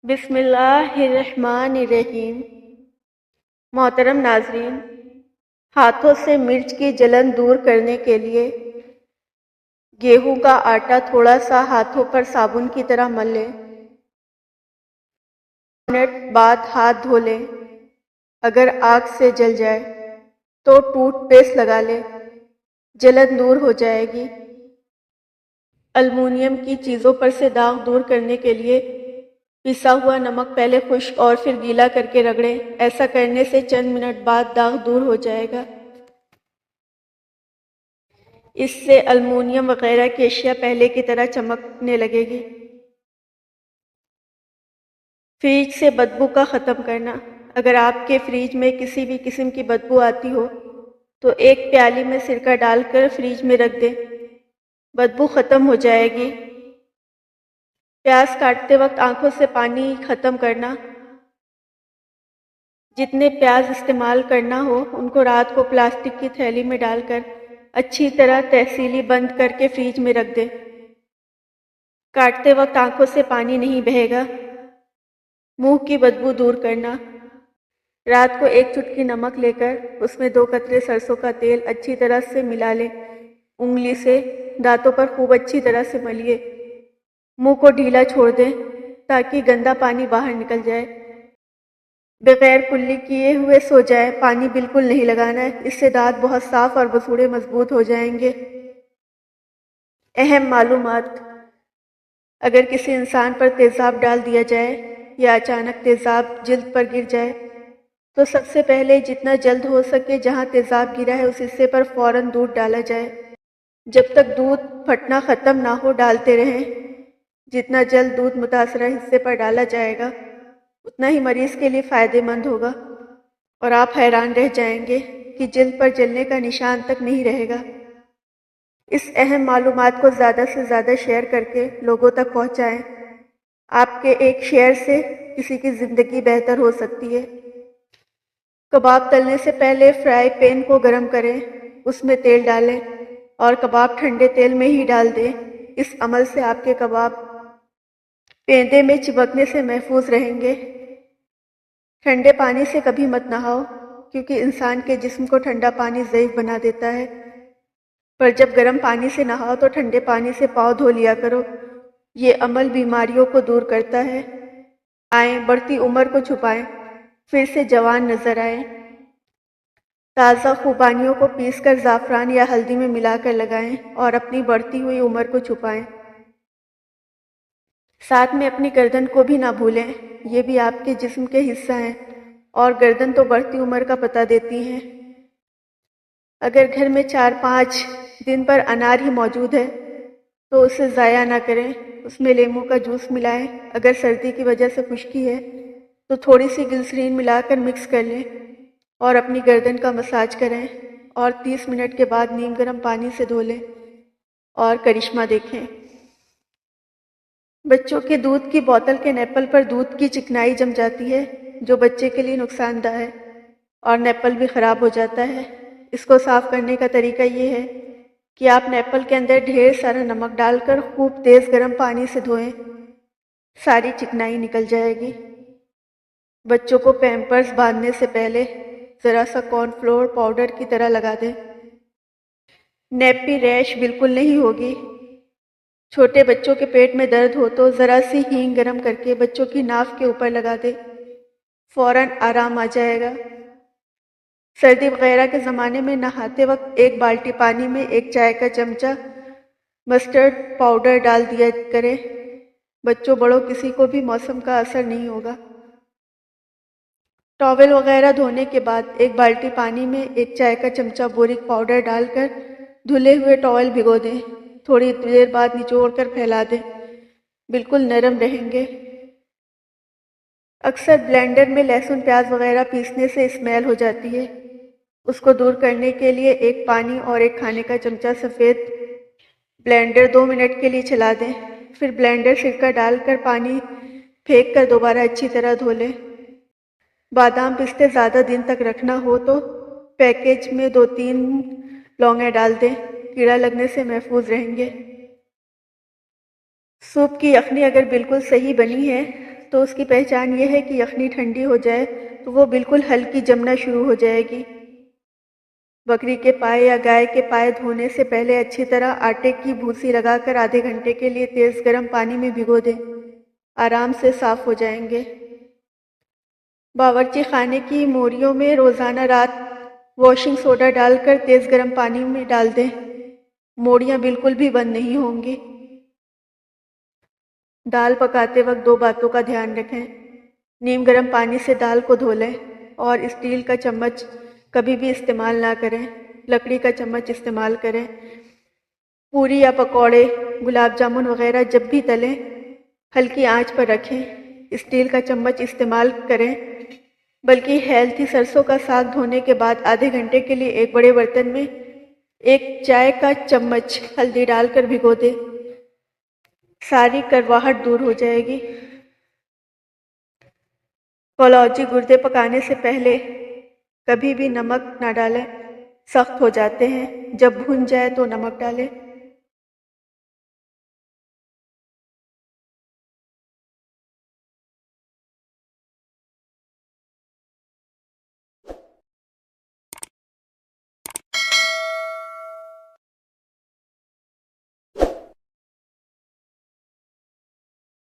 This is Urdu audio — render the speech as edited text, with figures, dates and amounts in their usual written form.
بسم اللہ الرحمن الرحیم۔ محترم ناظرین، ہاتھوں سے مرچ کی جلن دور کرنے کے لیے گیہوں کا آٹا تھوڑا سا ہاتھوں پر صابن کی طرح مل لیں۔ منٹ بعد ہاتھ دھو لیں۔ اگر آگ سے جل جائے تو ٹوتھ پیسٹ لگا لیں، جلن دور ہو جائے گی۔ المونیم کی چیزوں پر سے داغ دور کرنے کے لیے پسا ہوا نمک پہلے خشک اور پھر گیلا کر کے رگڑیں۔ ایسا کرنے سے چند منٹ بعد داغ دور ہو جائے گا۔ اس سے المونیم وغیرہ کی اشیاء پہلے کی طرح چمکنے لگے گی۔ فریج سے بدبو کا ختم کرنا۔ اگر آپ کے فریج میں کسی بھی قسم کی بدبو آتی ہو تو ایک پیالی میں سرکہ ڈال کر فریج میں رکھ دیں، بدبو ختم ہو جائے گی۔ پیاز کاٹتے وقت آنکھوں سے پانی ختم کرنا۔ جتنے پیاز استعمال کرنا ہو ان کو رات کو پلاسٹک کی تھیلی میں ڈال کر اچھی طرح تہسیلی بند کر کے فریج میں رکھ دیں۔ کاٹتے وقت آنکھوں سے پانی نہیں بہے گا۔ منہ کی بدبو دور کرنا۔ رات کو ایک چٹکی نمک لے کر اس میں 2 قطرے سرسوں کا تیل اچھی طرح سے ملا لیں۔ انگلی سے دانتوں پر خوب اچھی طرح سے ملیے۔ منہ کو ڈھیلا چھوڑ دیں تاکہ گندا پانی باہر نکل جائے۔ بغیر کلی کیے ہوئے سو جائیں، پانی بالکل نہیں لگانا ہے، اس سے دانت بہت صاف اور بسوڑے مضبوط ہو جائیں گے۔ اہم معلومات: اگر کسی انسان پر تیزاب ڈال دیا جائے یا اچانک تیزاب جلد پر گر جائے تو سب سے پہلے جتنا جلد ہو سکے جہاں تیزاب گرا ہے اس حصے پر فوراً دودھ ڈالا جائے۔ جب تک دودھ پھٹنا ختم نہ ہو ڈالتے رہیں۔ جتنا جلد دودھ متاثرہ حصے پر ڈالا جائے گا اتنا ہی مریض کے لیے فائدہ مند ہوگا، اور آپ حیران رہ جائیں گے کہ جلد پر جلنے کا نشان تک نہیں رہے گا۔ اس اہم معلومات کو زیادہ سے زیادہ شیئر کر کے لوگوں تک پہنچائیں۔ آپ کے ایک شیئر سے کسی کی زندگی بہتر ہو سکتی ہے۔ کباب تلنے سے پہلے فرائی پین کو گرم کریں، اس میں تیل ڈالیں اور کباب ٹھنڈے تیل میں ہی ڈال دیں۔ اس عمل سے آپ کے کباب پیندے میں چپکنے سے محفوظ رہیں گے۔ ٹھنڈے پانی سے کبھی مت نہاؤ کیونکہ انسان کے جسم کو ٹھنڈا پانی ضعیف بنا دیتا ہے، پر جب گرم پانی سے نہاؤ تو ٹھنڈے پانی سے پاؤں دھو لیا کرو، یہ عمل بیماریوں کو دور کرتا ہے۔ آئیں بڑھتی عمر کو چھپائیں، پھر سے جوان نظر آئیں۔ تازہ خوبانیوں کو پیس کر زعفران یا ہلدی میں ملا کر لگائیں اور اپنی بڑھتی ہوئی عمر کو چھپائیں۔ ساتھ میں اپنی گردن کو بھی نہ بھولیں، یہ بھی آپ کے جسم کے حصہ ہیں اور گردن تو بڑھتی عمر کا پتہ دیتی ہیں۔ اگر گھر میں 4-5 دن پر انار ہی موجود ہے تو اسے ضائع نہ کریں، اس میں لیموں کا جوس ملائیں۔ اگر سردی کی وجہ سے خشکی ہے تو تھوڑی سی گلسرین ملا کر مکس کر لیں اور اپنی گردن کا مساج کریں اور 30 منٹ کے بعد نیم گرم پانی سے دھو لیں اور کرشمہ دیکھیں۔ بچوں کے دودھ کی بوتل کے نیپل پر دودھ کی چکنائی جم جاتی ہے جو بچے کے لیے نقصان دہ ہے اور نیپل بھی خراب ہو جاتا ہے۔ اس کو صاف کرنے کا طریقہ یہ ہے کہ آپ نیپل کے اندر ڈھیر سارا نمک ڈال کر خوب تیز گرم پانی سے دھوئیں، ساری چکنائی نکل جائے گی۔ بچوں کو پیمپرز باندھنے سے پہلے ذرا سا کارن فلور پاؤڈر کی طرح لگا دیں۔ نیپی ریش بالکل نہیں ہوگی۔ چھوٹے بچوں کے پیٹ میں درد ہو تو ذرا سی ہینگ گرم کر کے بچوں کی ناف کے اوپر لگا دیں، فوراً آرام آ جائے گا۔ سردی وغیرہ کے زمانے میں نہاتے وقت 1 بالٹی پانی میں 1 چائے کا چمچہ مسٹرڈ پاؤڈر ڈال دیا کریں، بچوں بڑوں کسی کو بھی موسم کا اثر نہیں ہوگا۔ ٹاول وغیرہ دھونے کے بعد 1 بالٹی پانی میں 1 چائے کا چمچہ بورک پاؤڈر ڈال کر دھلے ہوئے ٹاول بھگو دیں، تھوڑی دیر بعد نچوڑ کر پھیلا دیں، بالکل نرم رہیں گے۔ اکثر بلینڈر میں لہسن پیاز وغیرہ پیسنے سے اسمیل ہو جاتی ہے، اس کو دور کرنے کے لیے 1 پانی اور 1 کھانے کا چمچہ سفید بلینڈر 2 منٹ کے لیے چلا دیں، پھر بلینڈر سرکہ ڈال کر پانی پھینک کر دوبارہ اچھی طرح دھو لیں۔ بادام پستے زیادہ دن تک رکھنا ہو تو پیکیج میں 2-3 لونگیں ڈال دیں، کیڑا لگنے سے محفوظ رہیں گے۔ سوپ کی یخنی اگر بالکل صحیح بنی ہے تو اس کی پہچان یہ ہے کہ یخنی ٹھنڈی ہو جائے تو وہ بالکل ہلکی جمنا شروع ہو جائے گی۔ بکری کے پائے یا گائے کے پائے دھونے سے پہلے اچھی طرح آٹے کی بھوسی لگا کر آدھے گھنٹے کے لیے تیز گرم پانی میں بھگو دیں، آرام سے صاف ہو جائیں گے۔ باورچی خانے کی موریوں میں روزانہ رات واشنگ سوڈا ڈال کر تیز گرم پانی میں ڈال دیں، موڑیاں بالکل بھی بند نہیں ہوں گی۔ دال پکاتے وقت 2 باتوں کا دھیان رکھیں۔ نیم گرم پانی سے دال کو دھو لیں اور اسٹیل کا چمچ کبھی بھی استعمال نہ کریں، لکڑی کا چمچ استعمال کریں۔ پوری یا پکوڑے، گلاب جامن وغیرہ جب بھی تلیں ہلکی آنچ پر رکھیں، اسٹیل کا چمچ استعمال کریں۔ بلکہ ہیلتھی سرسوں کا ساگ دھونے کے بعد آدھے گھنٹے کے لیے ایک بڑے برتن میں 1 چائے کا چمچ ہلدی ڈال کر بھگو دیں، ساری کرواہٹ دور ہو جائے گی۔ کالوجی گردے پکانے سے پہلے کبھی بھی نمک نہ ڈالیں، سخت ہو جاتے ہیں، جب بھن جائے تو نمک ڈالیں۔